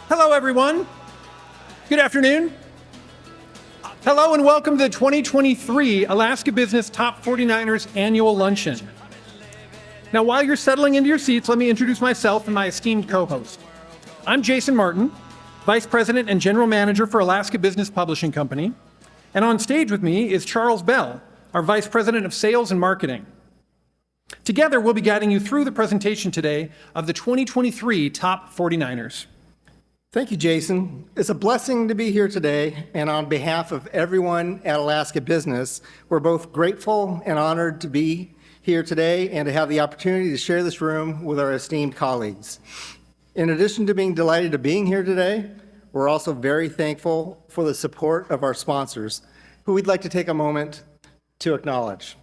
Hello, everyone. Good afternoon. Hello and welcome to the 2023 Alaska Business Top 49ers Annual Luncheon. Now, while you're settling into your seats, let me introduce myself and my esteemed co-host. I'm Jason Martin, Vice President and General Manager for Alaska Business Publishing Company. And on stage with me is Charles Bell, our Vice President of Sales and Marketing. Together, we'll be guiding you through the presentation today of the 2023 Top 49ers. Thank you, Jason. It's a blessing to be here today, and on behalf of everyone at Alaska Business, we're both grateful and honored to be here today and to have the opportunity to share this room with our esteemed colleagues. In addition to being delighted to being here today, we're also very thankful for the support of our sponsors, who we'd like to take a moment to acknowledge.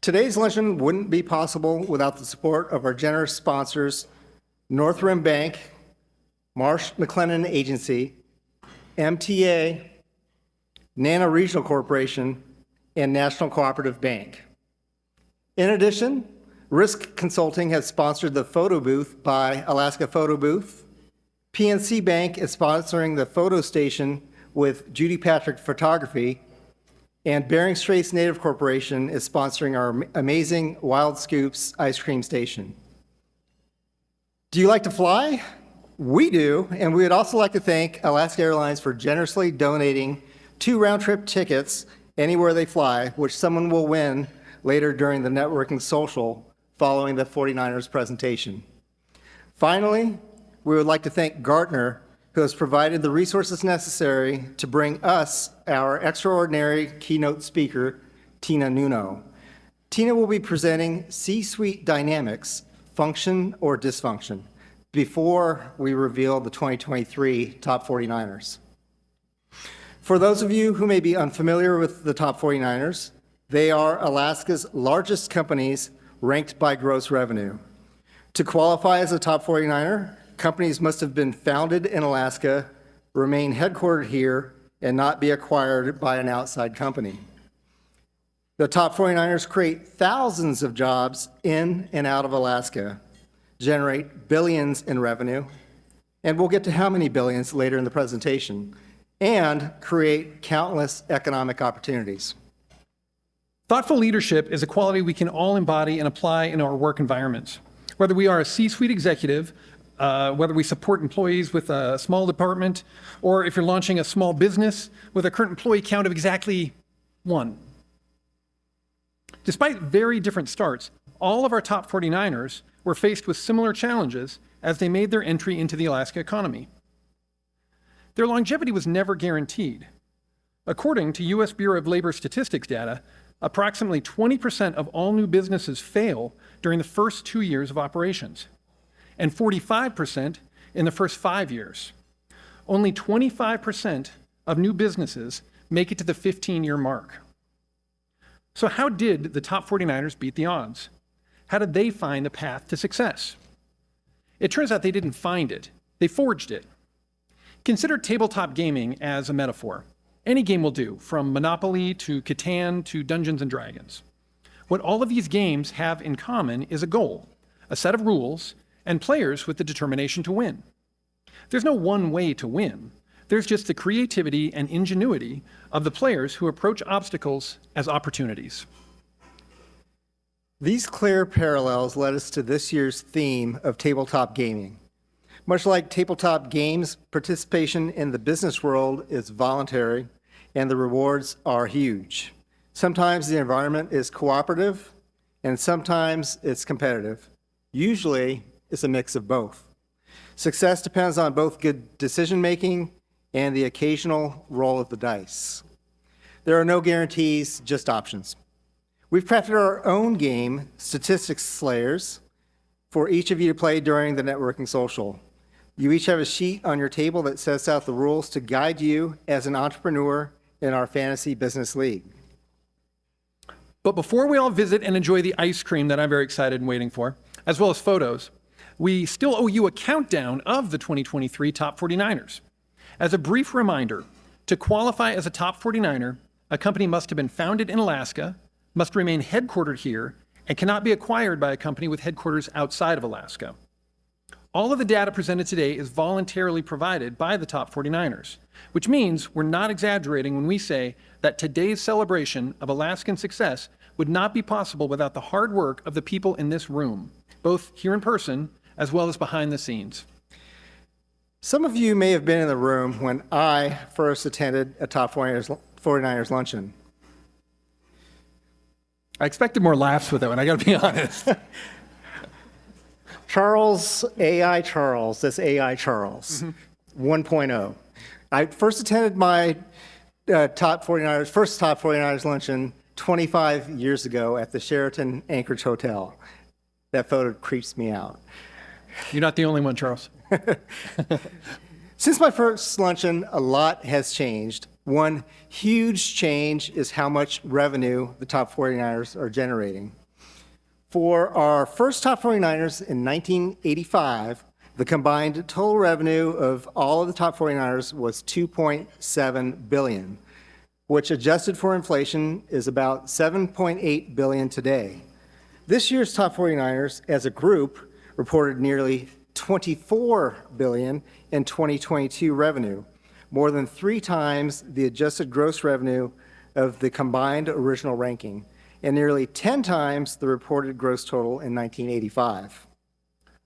Today's luncheon wouldn't be possible without the support of our generous sponsors, North Rim Bank, Marsh McLennan Agency, MTA, Nana Regional Corporation, and National Cooperative Bank. In addition, Risk Consulting has sponsored the photo booth by Alaska Photo Booth. PNC Bank is sponsoring the photo station with Judy Patrick Photography, and Bering Straits Native Corporation is sponsoring our amazing Wild Scoops ice cream station. Do you like to fly? We do, and we would also like to thank Alaska Airlines for generously donating 2 round-trip tickets anywhere they fly, which someone will win later during the networking social following the 49ers presentation. Finally, we would like to thank Gartner, who has provided the resources necessary to bring us our extraordinary keynote speaker, Tina Nuno. Tina will be presenting C-Suite Dynamics, Function or Dysfunction, before we reveal the 2023 Top 49ers. For those of you who may be unfamiliar with the Top 49ers, they are Alaska's largest companies ranked by gross revenue. To qualify as a Top 49er, companies must have been founded in Alaska, remain headquartered here, and not be acquired by an outside company. The Top 49ers create thousands of jobs in and out of Alaska, generate billions in revenue, and we'll get to how many billions later in the presentation, and create countless economic opportunities. Thoughtful leadership is a quality we can all embody and apply in our work environments. Whether we are a C-suite executive, whether we support employees with a small department, or if you're launching a small business with a current employee count of exactly 1. Despite very different starts, all of our Top 49ers were faced with similar challenges as they made their entry into the Alaska economy. Their longevity was never guaranteed. According to U.S. Bureau of Labor Statistics data, approximately 20% of all new businesses fail during the first 2 years of operations, and 45% in the first 5 years. Only 25% of new businesses make it to the 15-year mark. So how did the Top 49ers beat the odds? How did they find the path to success? It turns out they didn't find it, they forged it. Consider tabletop gaming as a metaphor. Any game will do, from Monopoly to Catan to Dungeons and Dragons. What all of these games have in common is a goal, a set of rules, and players with the determination to win. There's no one way to win. There's just the creativity and ingenuity of the players who approach obstacles as opportunities. These clear parallels led us to this year's theme of tabletop gaming. Much like tabletop games, participation in the business world is voluntary, and the rewards are huge. Sometimes the environment is cooperative, and sometimes it's competitive. Usually, it's a mix of both. Success depends on both good decision-making and the occasional roll of the dice. There are no guarantees, just options. We've crafted our own game, Statistics Slayers, for each of you to play during the networking social. You each have a sheet on your table that sets out the rules to guide you as an entrepreneur in our fantasy business league. But before we all visit and enjoy the ice cream that I'm very excited and waiting for, as well as photos, we still owe you a countdown of the 2023 Top 49ers. As a brief reminder, to qualify as a Top 49er, a company must have been founded in Alaska, must remain headquartered here, and cannot be acquired by a company with headquarters outside of Alaska. All of the data presented today is voluntarily provided by the top 49ers, which means we're not exaggerating when we say that today's celebration of Alaskan success would not be possible without the hard work of the people in this room, both here in person as well as behind the scenes. Some of you may have been in the room when I first attended a top 49ers luncheon. I expected more laughs with that one, I gotta be honest. Charles, AI Charles, that's AI Charles, 1.0. I first attended my first top 49ers luncheon 25 years ago at the Sheraton Anchorage Hotel. That photo creeps me out. You're not the only one, Charles. Since my first luncheon, a lot has changed. One huge change is how much revenue the top 49ers are generating. For our first top 49ers in 1985, the combined total revenue of all of the top 49ers was $2.7 billion, which adjusted for inflation is about $7.8 billion today. This year's top 49ers as a group reported nearly $24 billion in 2022 revenue, more than 3 times the adjusted gross revenue of the combined original ranking, and nearly 10 times the reported gross total in 1985.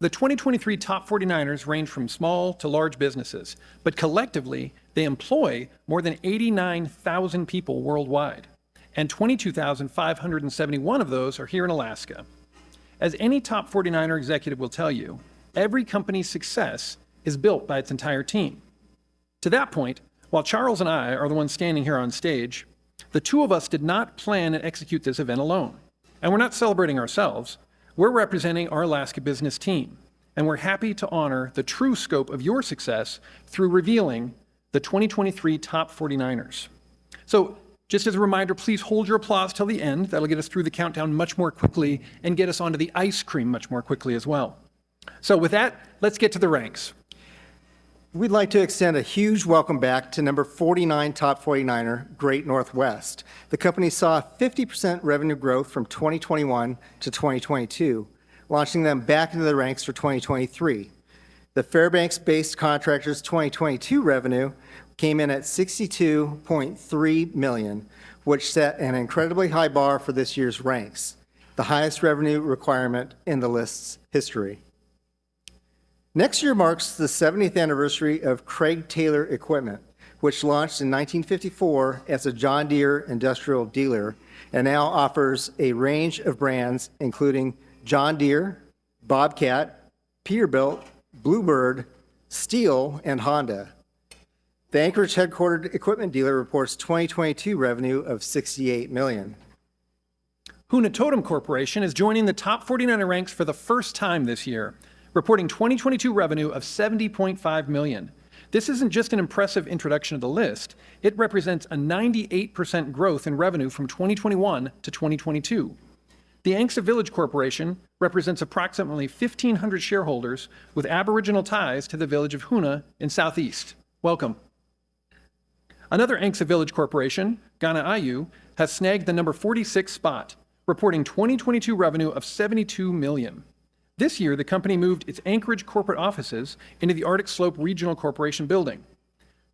The 2023 top 49ers range from small to large businesses, but collectively, they employ more than 89,000 people worldwide, and 22,571 of those are here in Alaska. As any top 49er executive will tell you, every company's success is built by its entire team. To that point, while Charles and I are the ones standing here on stage, the two of us did not plan and execute this event alone. And we're not celebrating ourselves. We're representing our Alaska business team. And we're happy to honor the true scope of your success through revealing the 2023 top 49ers. So just as a reminder, please hold your applause till the end. That'll get us through the countdown much more quickly and get us onto the ice cream much more quickly as well. So with that, let's get to the ranks. We'd like to extend a huge welcome back to number 49 top 49er, Great Northwest. The company saw 50% revenue growth from 2021 to 2022, launching them back into the ranks for 2023. The Fairbanks-based contractor's 2022 revenue came in at $62.3 million, which set an incredibly high bar for this year's ranks, the highest revenue requirement in the list's history. Next year marks the 70th anniversary of Craig Taylor Equipment, which launched in 1954 as a John Deere industrial dealer and now offers a range of brands including John Deere, Bobcat, Peterbilt, Bluebird, Steel, and Honda. The Anchorage headquartered equipment dealer reports 2022 revenue of $68 million. Hoona Totem Corporation is joining the top 49er ranks for the first time this year, reporting 2022 revenue of $70.5 million. This isn't just an impressive introduction of the list, it represents a 98% growth in revenue from 2021 to 2022. The Angsta Village Corporation represents approximately 1,500 shareholders with Aboriginal ties to the village of Hoona in Southeast. Welcome. Another Angsta Village Corporation, Ghana Ayu, has snagged the number 46 spot, reporting 2022 revenue of $72 million. This year, the company moved its Anchorage corporate offices into the Arctic Slope Regional Corporation building.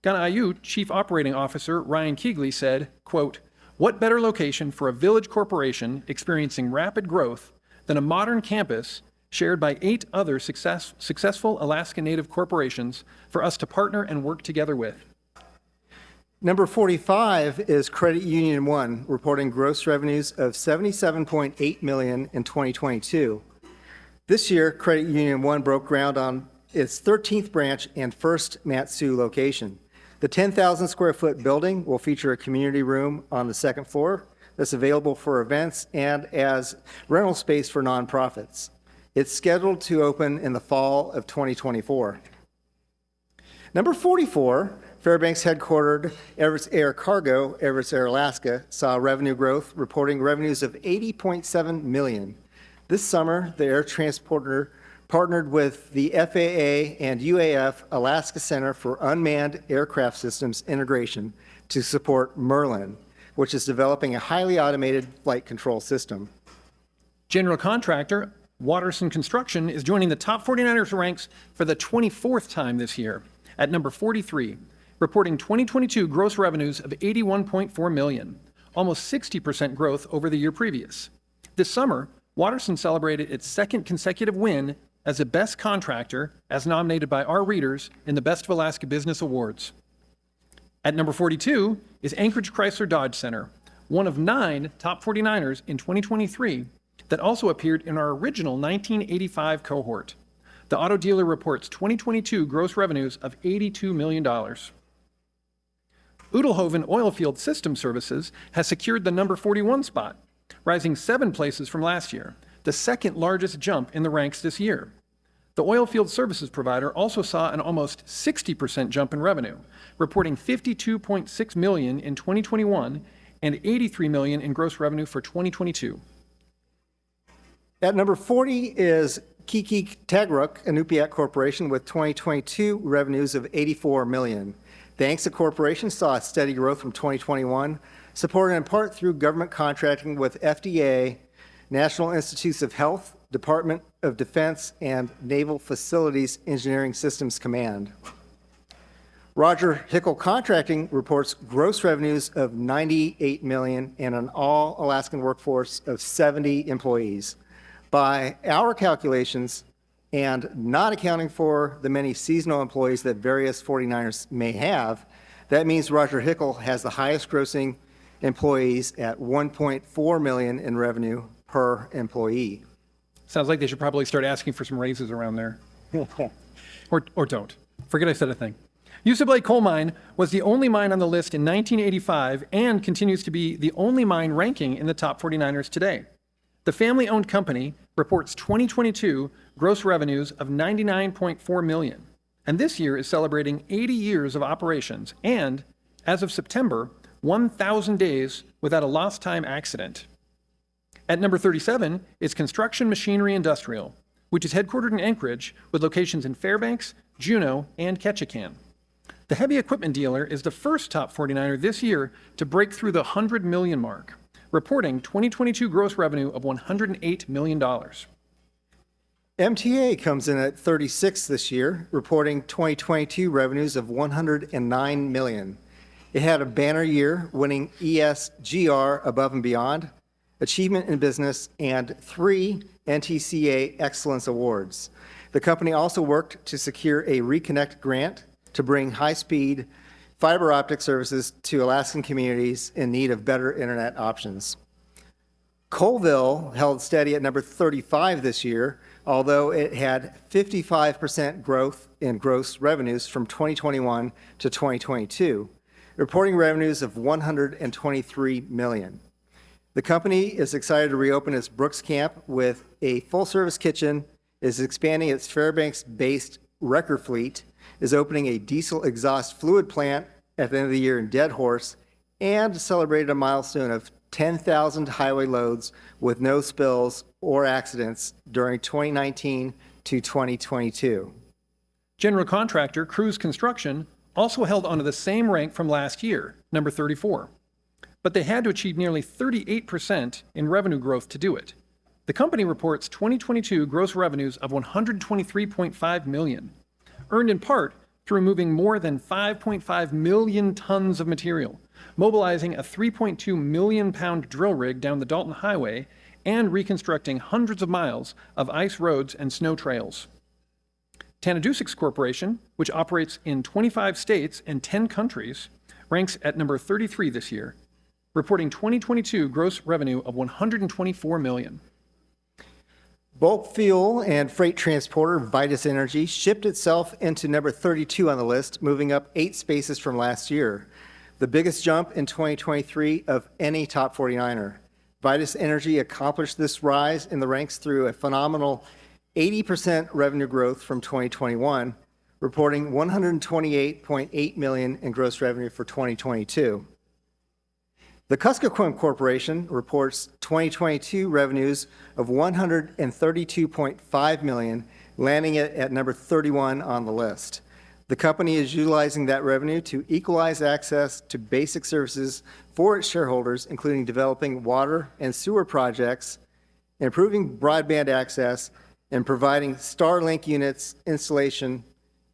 Ghana Ayu Chief Operating Officer Ryan Keegley said, quote, "What better location for a village corporation experiencing rapid growth than a modern campus shared by 8 other successful Alaska Native corporations for us to partner and work together with?" Number 45 is Credit Union One, reporting gross revenues of $77.8 million in 2022. This year, Credit Union One broke ground on its 13th branch and first Mat-Su location. The 10,000 square foot building will feature a community room on the second floor that's available for events and as rental space for nonprofits. It's scheduled to open in the fall of 2024. Number 44, Fairbanks headquartered Everest Air Cargo, Everest Air Alaska, saw revenue growth, reporting revenues of $80.7 million. This summer, the air transporter partnered with the FAA and UAF Alaska Center for Unmanned Aircraft Systems Integration to support Merlin, which is developing a highly automated flight control system. General contractor Watterson Construction is joining the top 49ers ranks for the 24th time this year at number 43, reporting 2022 gross revenues of $81.4 million, almost 60% growth over the year previous. This summer, Watterson celebrated its second consecutive win as the best contractor, as nominated by our readers in the Best of Alaska Business Awards. At number 42 is Anchorage Chrysler Dodge Center, one of 9 top 49ers in 2023 that also appeared in our original 1985 cohort. The auto dealer reports 2022 gross revenues of $82 million. Udelhoven Oilfield System Services has secured the number 41 spot, rising 7 places from last year, the second largest jump in the ranks this year. The oilfield services provider also saw an almost 60% jump in revenue, reporting $52.6 million in 2021 and $83 million in gross revenue for 2022. At number 40 is Kiki Tagruk, Inupiat Corporation, with 2022 revenues of $84 million. The ANCSA Corporation saw a steady growth from 2021, supported in part through government contracting with FDA, National Institutes of Health, Department of Defense, and Naval Facilities Engineering Systems Command. Roger Hickel Contracting reports gross revenues of $98 million and an all-Alaskan workforce of 70 employees. By our calculations, and not accounting for the many seasonal employees that various 49ers may have, that means Roger Hickel has the highest grossing employees at $1.4 million in revenue per employee. Sounds like they should probably start asking for some raises around there. or don't. Forget I said a thing. Usa Blake Coal Mine was the only mine on the list in 1985 and continues to be the only mine ranking in the top 49ers today. The family-owned company reports 2022 gross revenues of $99.4 million, and this year is celebrating 80 years of operations and, as of September, 1,000 days without a lost time accident. At number 37 is Construction Machinery Industrial, which is headquartered in Anchorage with locations in Fairbanks, Juneau, and Ketchikan. The heavy equipment dealer is the first top 49er this year to break through the 100 million mark, reporting 2022 gross revenue of $108 million. MTA comes in at 36 this year, reporting 2022 revenues of $109 million. It had a banner year, winning ESGR Above and Beyond, Achievement in Business, and 3 NTCA Excellence Awards. The company also worked to secure a Reconnect grant to bring high-speed fiber optic services to Alaskan communities in need of better internet options. Colville held steady at number 35 this year, although it had 55% growth in gross revenues from 2021 to 2022, reporting revenues of $123 million. The company is excited to reopen its Brooks camp with a full-service kitchen, is expanding its Fairbanks-based wrecker fleet, is opening a diesel exhaust fluid plant at the end of the year in Dead Horse, and celebrated a milestone of 10,000 highway loads with no spills or accidents during 2019 to 2022. General contractor Cruz Construction also held onto the same rank from last year, number 34. But they had to achieve nearly 38% in revenue growth to do it. The company reports 2022 gross revenues of $123.5 million, earned in part through moving more than 5.5 million tons of material, mobilizing a 3.2 million pound drill rig down the Dalton Highway, and reconstructing hundreds of miles of ice roads and snow trails. Tanadusics Corporation, which operates in 25 states and 10 countries, ranks at number 33 this year, reporting 2022 gross revenue of $124 million. Bulk fuel and freight transporter Vitus Energy shipped itself into number 32 on the list, moving up 8 spaces from last year, the biggest jump in 2023 of any top 49er. Vitus Energy accomplished this rise in the ranks through a phenomenal 80% revenue growth from 2021, reporting $128.8 million in gross revenue for 2022. The Kuskokwim Corporation reports 2022 revenues of $132.5 million, landing it at number 31 on the list. The company is utilizing that revenue to equalize access to basic services for its shareholders, including developing water and sewer projects improving broadband access, and providing Starlink units installation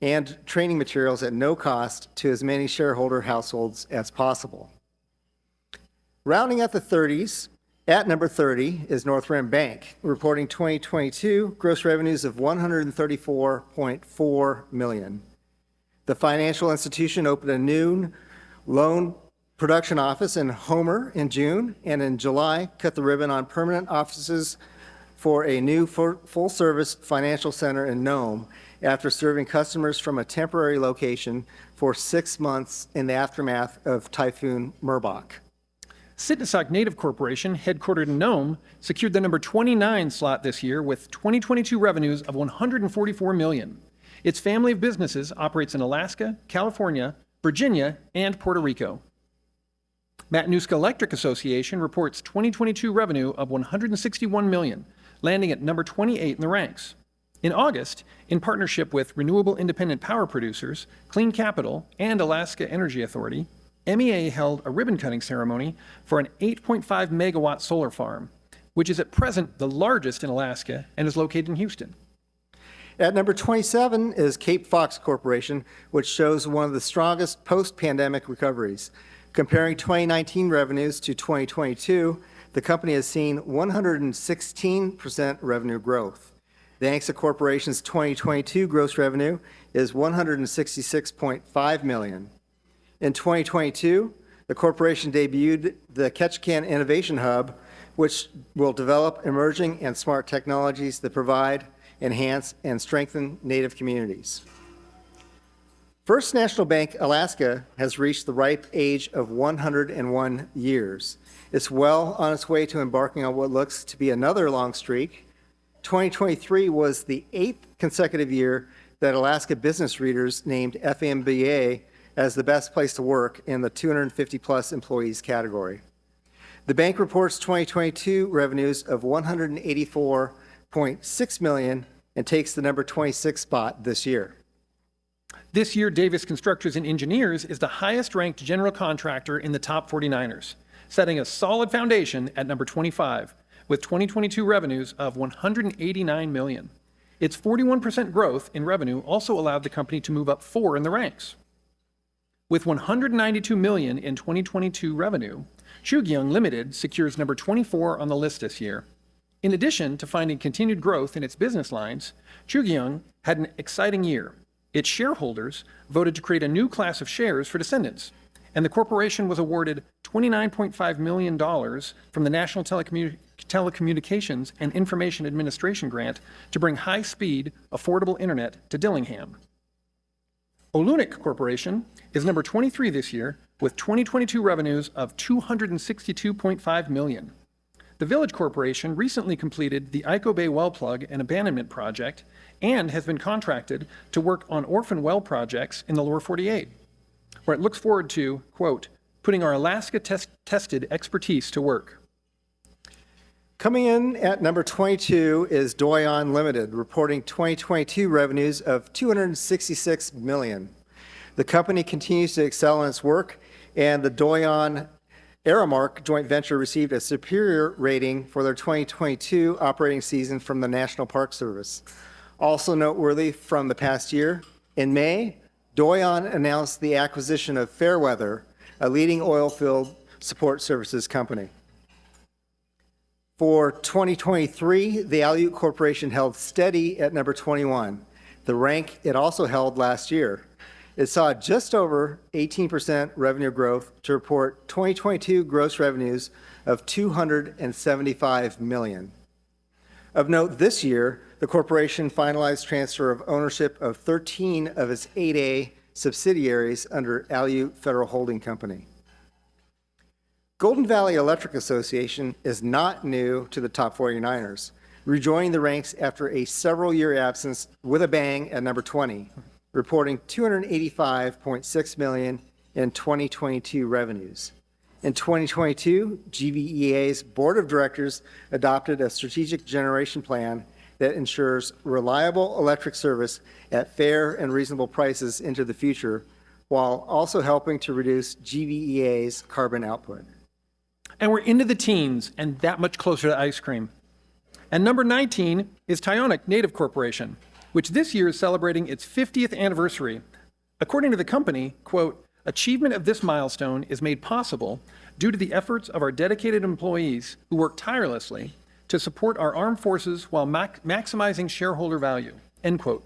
and training materials at no cost to as many shareholder households as possible. Rounding at the 30s, at number 30 is North Rim Bank, reporting 2022 gross revenues of $134.4 million. The financial institution opened a new loan production office in Homer in June, and in July cut the ribbon on permanent offices for a new full-service financial center in Nome after serving customers from a temporary location for 6 months in the aftermath of Typhoon Merbok. Sitnasak Native Corporation, headquartered in Nome, secured the number 29 slot this year with 2022 revenues of $144 million. Its family of businesses operates in Alaska, California, Virginia, and Puerto Rico. Matanuska Electric Association reports 2022 revenue of $161 million, landing at number 28 in the ranks. In August, in partnership with renewable independent power producers, Clean Capital, and Alaska Energy Authority, MEA held a ribbon-cutting ceremony for an 8.5 megawatt solar farm, which is at present the largest in Alaska and is located in Houston. At number 27 is Cape Fox Corporation, which shows one of the strongest post-pandemic recoveries. Comparing 2019 revenues to 2022, the company has seen 116% revenue growth. The ANCSA Corporation's 2022 gross revenue is $166.5 million. In 2022, the corporation debuted the Ketchikan Innovation Hub, which will develop emerging and smart technologies that provide, enhance, and strengthen Native communities. First National Bank Alaska has reached the ripe age of 101 years. It's well on its way to embarking on what looks to be another long streak. 2023 was the 8th consecutive year that Alaska Business Readers named FMBA as the best place to work in the 250-plus employees category. The bank reports 2022 revenues of $184.6 million and takes the number 26 spot this year. This year, Davis Constructors and Engineers is the highest-ranked general contractor in the top 49ers, setting a solid foundation at number 25, with 2022 revenues of $189 million. Its 41% growth in revenue also allowed the company to move up 4 in the ranks. With $192 million in 2022 revenue, Chugyung Limited secures number 24 on the list this year. In addition to finding continued growth in its business lines, Chugyung had an exciting year. Its shareholders voted to create a new class of shares for descendants, and the corporation was awarded $29.5 million from the National Telecommunications and Information Administration grant to bring high-speed, affordable internet to Dillingham. Olunik Corporation is number 23 this year with 2022 revenues of $262.5 million. The Village Corporation recently completed the Ico Bay well plug and abandonment project and has been contracted to work on orphan well projects in the lower 48, where it looks forward to, quote, putting our Alaska tested expertise to work. Coming in at number 22 is Doyon Limited, reporting 2022 revenues of $266 million. The company continues to excel in its work, and the Doyon Aramark joint venture received a superior rating for their 2022 operating season from the National Park Service. Also noteworthy from the past year, in May, Doyon announced the acquisition of Fairweather, a leading oil field support services company. For 2023, the Aleut Corporation held steady at number 21, the rank it also held last year. It saw just over 18% revenue growth to report 2022 gross revenues of $275 million. Of note this year, the corporation finalized transfer of ownership of 13 of its 8A subsidiaries under Aleut Federal Holding Company. Golden Valley Electric Association is not new to the top 49ers, rejoining the ranks after a several-year absence with a bang at number 20, reporting $285.6 million in 2022 revenues. In 2022, GVEA's Board of Directors adopted a strategic generation plan that ensures reliable electric service at fair and reasonable prices into the future, while also helping to reduce GVEA's carbon output. And we're into the teens and that much closer to ice cream. And number 19 is Tyonek Native Corporation, which this year is celebrating its 50th anniversary. According to the company, quote, achievement of this milestone is made possible due to the efforts of our dedicated employees who work tirelessly to support our armed forces while maximizing shareholder value, end quote.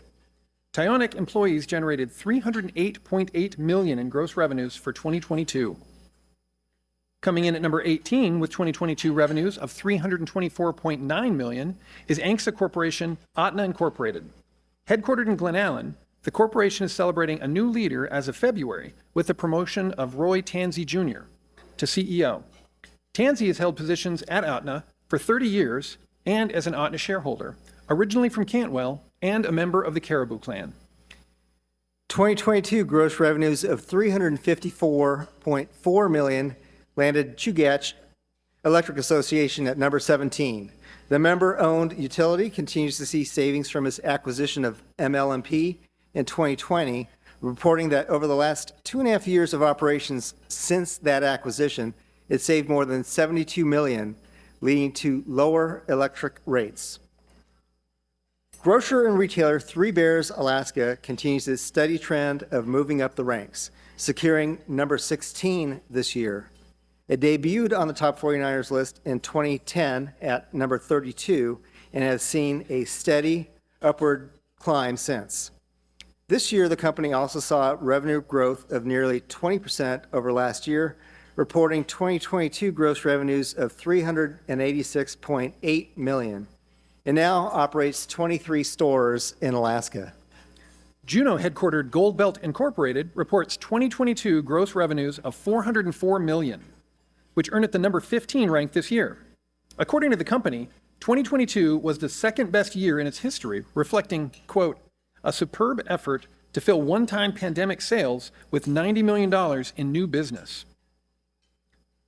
Tyonek employees generated $308.8 million in gross revenues for 2022. Coming in at number 18 with 2022 revenues of $324.9 million is ANCSA Corporation, Ahtna Incorporated. Headquartered in Glen Allen, the corporation is celebrating a new leader as of February with the promotion of Roy Tansey Jr. to CEO. Tansey has held positions at Ahtna for 30 years and as an Ahtna shareholder, originally from Cantwell and a member of the Caribou clan. 2022 gross revenues of $354.4 million landed Chugach Electric Association at number 17. The member-owned utility continues to see savings from its acquisition of MLMP in 2020, reporting that over the last 2.5 years of operations since that acquisition, it saved more than $72 million, leading to lower electric rates. Grocer and retailer Three Bears Alaska continues its steady trend of moving up the ranks, securing number 16 this year. It debuted on the top 49ers list in 2010 at number 32 and has seen a steady upward climb since. This year, the company also saw revenue growth of nearly 20% over last year, reporting 2022 gross revenues of $386.8 million. It now operates 23 stores in Alaska. Juneau headquartered Gold Belt Incorporated reports 2022 gross revenues of $404 million, which earned it the number 15 rank this year. According to the company, 2022 was the second best year in its history, reflecting, quote, a superb effort to fill one-time pandemic sales with $90 million in new business.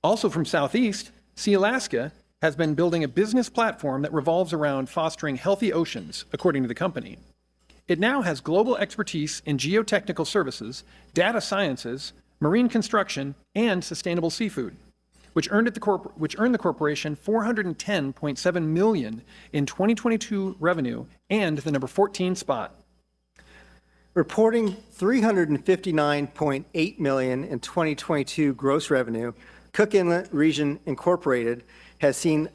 Also from Southeast, Sea Alaska has been building a business platform that revolves around fostering healthy oceans, according to the company. It now has global expertise in geotechnical services, data sciences, marine construction, and sustainable seafood, which earned the corporation $410.7 million in 2022 revenue and the number 14 spot. Reporting $359.8 million in 2022 gross revenue, Cook Inlet Region Incorporated has a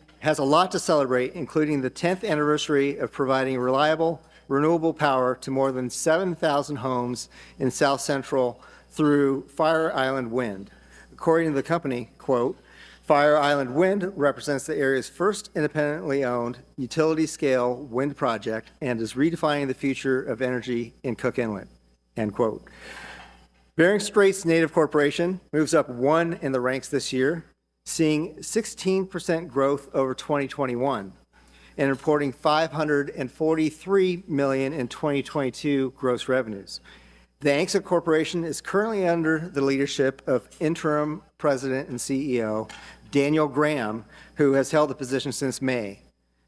lot to celebrate, including the 10th anniversary of providing reliable, renewable power to more than 7,000 homes in South Central through Fire Island Wind. According to the company, quote, Fire Island Wind represents the area's first independently owned utility-scale wind project and is redefining the future of energy in Cook Inlet, end quote. Bering Straits Native Corporation moves up 1 in the ranks this year, seeing 16% growth over 2021 and reporting $543 million in 2022 gross revenues. The ANCSA Corporation is currently under the leadership of interim president and CEO Daniel Graham, who has held the position since May.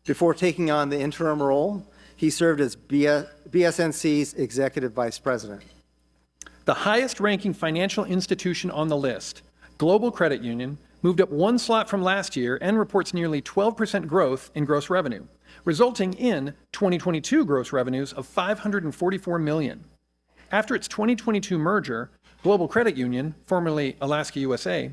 Before taking on the interim role, he served as BSNC's executive vice president. The highest-ranking financial institution on the list, Global Credit Union, moved up 1 slot from last year and reports nearly 12% growth in gross revenue, resulting in 2022 gross revenues of $544 million. After its 2022 merger, Global Credit Union, formerly Alaska USA,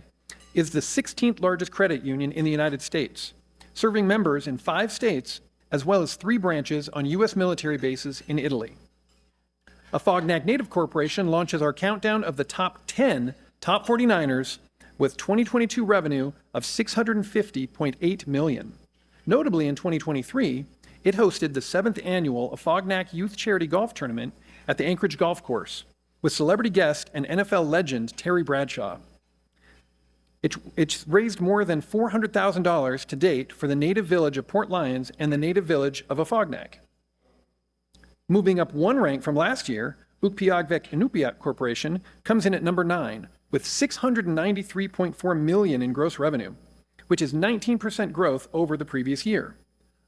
is the 16th largest credit union in the United States, serving members in 5 states as well as 3 branches on U.S. military bases in Italy. Afognak Native Corporation launches our countdown of the top 10 top 49ers with 2022 revenue of $650.8 million. Notably in 2023, it hosted the 7th annual Afognak Youth Charity Golf Tournament at the Anchorage Golf Course with celebrity guest and NFL legend Terry Bradshaw. It's raised more than $400,000 to date for the native village of Port Lions and the native village of Afognak. Moving up 1 rank from last year, Ukpiagvek Inupiat Corporation comes in at number 9 with $693.4 million in gross revenue, which is 19% growth over the previous year.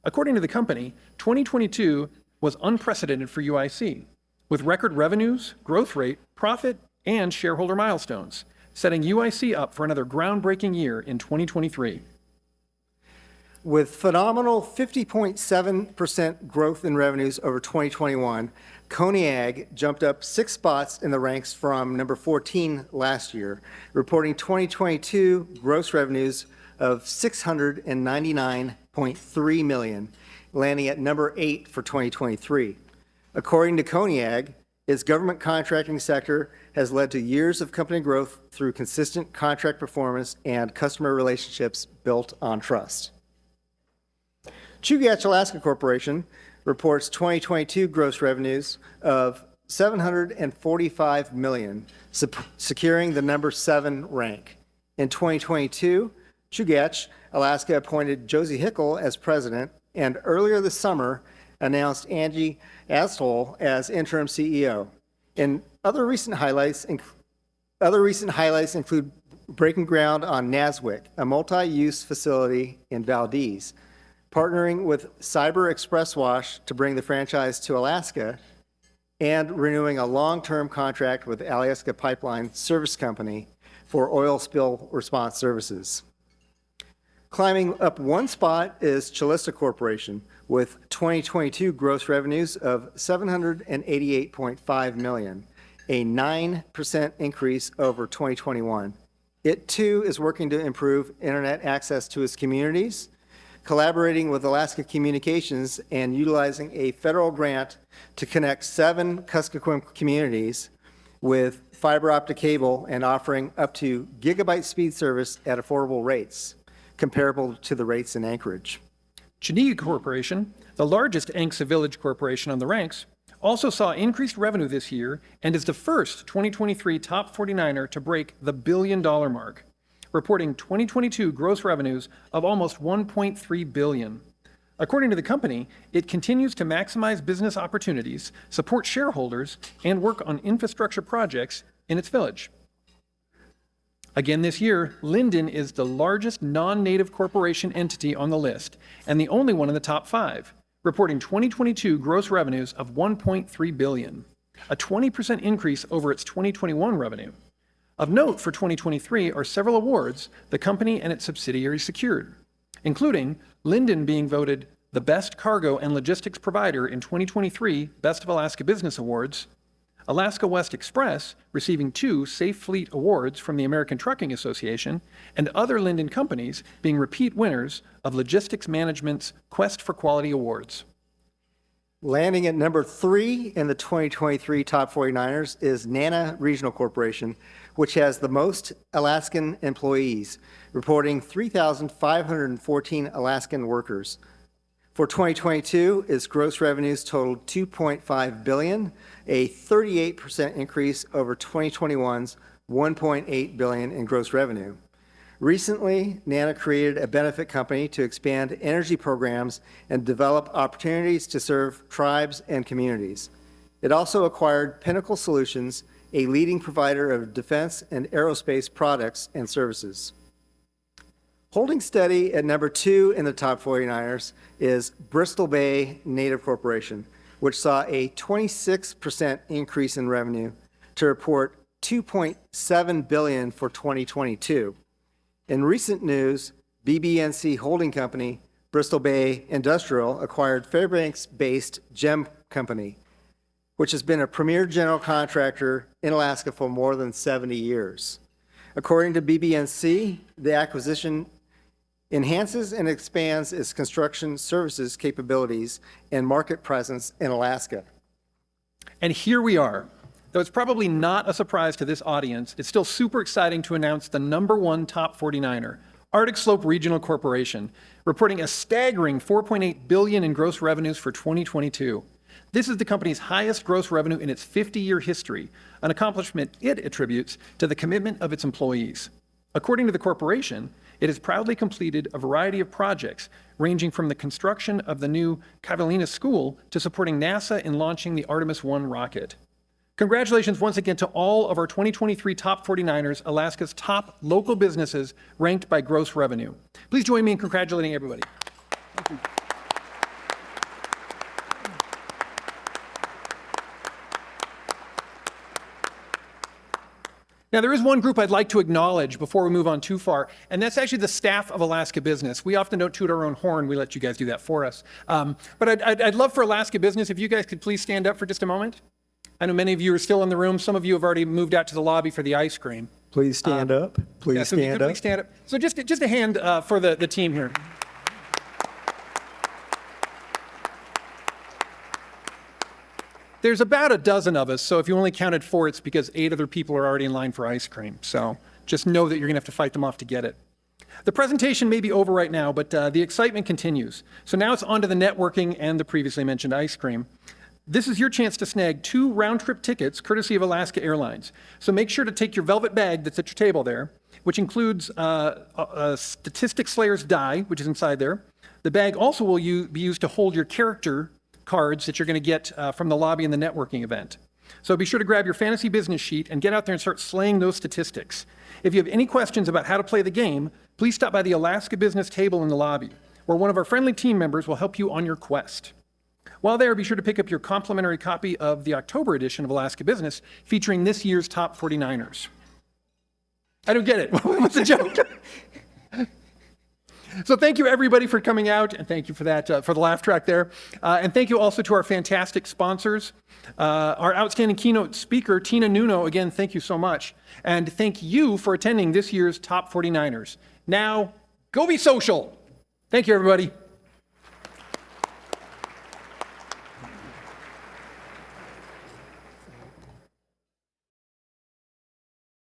According to the company, 2022 was unprecedented for UIC, with record revenues, growth rate, profit, and shareholder milestones, setting UIC up for another groundbreaking year in 2023. With phenomenal 50.7% growth in revenues over 2021, Koniag jumped up 6 spots in the ranks from number 14 last year, reporting 2022 gross revenues of $699.3 million, landing at number 8 for 2023. According to Koniag, its government contracting sector has led to years of company growth through consistent contract performance and customer relationships built on trust. Chugach Alaska Corporation reports 2022 gross revenues of $745 million, securing the number 7 rank. In 2022, Chugach Alaska appointed Josie Hickel as president, and earlier this summer announced Angie Astol as interim CEO. And other recent highlights include breaking ground on Naswick, a multi-use facility in Valdez, partnering with Cyber Express Wash to bring the franchise to Alaska, and renewing a long-term contract with Alaska Pipeline Service Company for oil spill response services. Climbing up 1 spot is Chalista Corporation, with 2022 gross revenues of $788.5 million, a 9% increase over 2021. It too is working to improve internet access to its communities, collaborating with Alaska Communications and utilizing a federal grant to connect 7 Kuskokwim communities with fiber optic cable and offering up to gigabyte speed service at affordable rates, comparable to the rates in Anchorage. Chenega Corporation, the largest Anksa Village corporation on the ranks, also saw increased revenue this year and is the first 2023 top 49er to break the $1 billion mark, reporting 2022 gross revenues of almost $1.3 billion. According to the company, it continues to maximize business opportunities, support shareholders, and work on infrastructure projects in its village. Again this year, Linden is the largest non-native corporation entity on the list and the only one in the top 5, reporting 2022 gross revenues of $1.3 billion, a 20% increase over its 2021 revenue. Of note for 2023 are several awards the company and its subsidiaries secured, including Linden being voted the best cargo and logistics provider in 2023 Best of Alaska Business Awards, Alaska West Express receiving 2 Safe Fleet Awards from the American Trucking Association, and other Linden companies being repeat winners of Logistics Management's Quest for Quality Awards. Landing at number 3 in the 2023 Top 49ers is Nana Regional Corporation, which has the most Alaskan employees, reporting 3,514 Alaskan workers. For 2022, its gross revenues totaled $2.5 billion, a 38% increase over 2021's $1.8 billion in gross revenue. Recently, Nana created a benefit company to expand energy programs and develop opportunities to serve tribes and communities. It also acquired Pinnacle Solutions, a leading provider of defense and aerospace products and services. Holding steady at number 2 in the top 49ers is Bristol Bay Native Corporation, which saw a 26% increase in revenue to report $2.7 billion for 2022. In recent news, BBNC holding company Bristol Bay Industrial acquired Fairbanks-based GEM Company, which has been a premier general contractor in Alaska for more than 70 years. According to BBNC, the acquisition enhances and expands its construction services capabilities and market presence in Alaska. And here we are. Though it's probably not a surprise to this audience, it's still super exciting to announce the number 1 top 49er, Arctic Slope Regional Corporation, reporting a staggering $4.8 billion in gross revenues for 2022. This is the company's highest gross revenue in its 50-year history, an accomplishment it attributes to the commitment of its employees. According to the corporation, it has proudly completed a variety of projects, ranging from the construction of the new Kavalina School to supporting NASA in launching the Artemis 1 rocket. Congratulations once again to all of our 2023 Top 49ers, Alaska's top local businesses ranked by gross revenue. Please join me in congratulating everybody. Thank you. Now, there is one group I'd like to acknowledge before we move on too far, and that's actually the staff of Alaska Business. We often don't toot our own horn. We let you guys do that for us. But I'd love for Alaska Business, if you guys could please stand up for just a moment. I know many of you are still in the room. Some of you have already moved out to the lobby for the ice cream. Please stand up. Please So if you stand could up. please stand up. So just a hand for the team here. There's about a dozen of us, so if you only counted 4, it's because 8 other people are already in line for ice cream. So just know that you're going to have to fight them off to get it. The presentation may be over right now, but the excitement continues. So now it's on to the networking and the previously mentioned ice cream. This is your chance to snag 2 round-trip tickets, courtesy of Alaska Airlines. So make sure to take your velvet bag that's at your table there, which includes a Statistic Slayer's die, which is inside there. The bag also will be used to hold your character cards that you're going to get from the lobby and the networking event. So be sure to grab your fantasy business sheet and get out there and start slaying those statistics. If you have any questions about how to play the game, please stop by the Alaska Business table in the lobby, where one of our friendly team members will help you on your quest. While there, be sure to pick up your complimentary copy of the October edition of Alaska Business, featuring this year's top 49ers. I don't get it. What's the joke? So thank you, everybody, for coming out, and thank you for that, for the laugh track there. And thank you also to our fantastic sponsors. Our outstanding keynote speaker, Tina Nuno, again, thank you so much. And thank you for attending this year's Top 49ers. Now, go be social. Thank you, everybody.